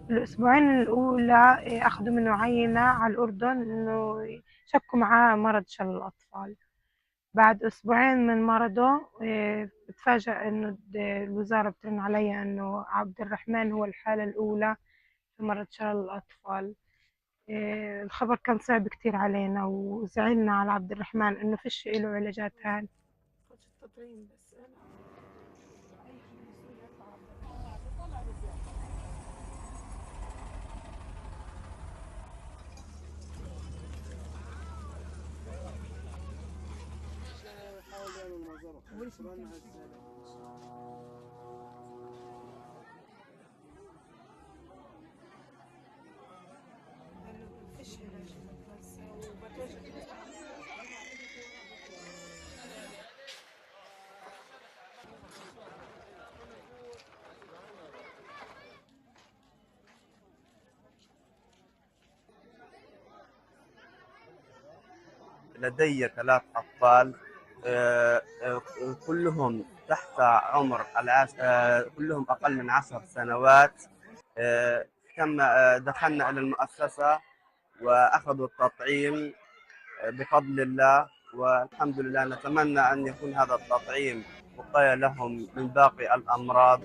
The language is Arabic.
الأسبوعين الأولى أخذوا منه عينة على الأردن إنه شكوا معاه مرض شلل الأطفال. بعد أسبوعين من مرضه بتفاجأ إنه الوزارة بترن علي إنه عبد الرحمن هو الحالة الأولى في مرض شلل الأطفال. الخبر كان صعب كتير علينا وزعلنا على عبد الرحمن إنه فيش له علاجات هان. التطعيم بس لدي 3 أطفال، كلهم تحت عمر كلهم أقل من 10 سنوات. تم دخلنا إلى المؤسسة وأخذوا التطعيم بفضل الله، والحمد لله. نتمنى أن يكون هذا التطعيم وقاية لهم من باقي الأمراض.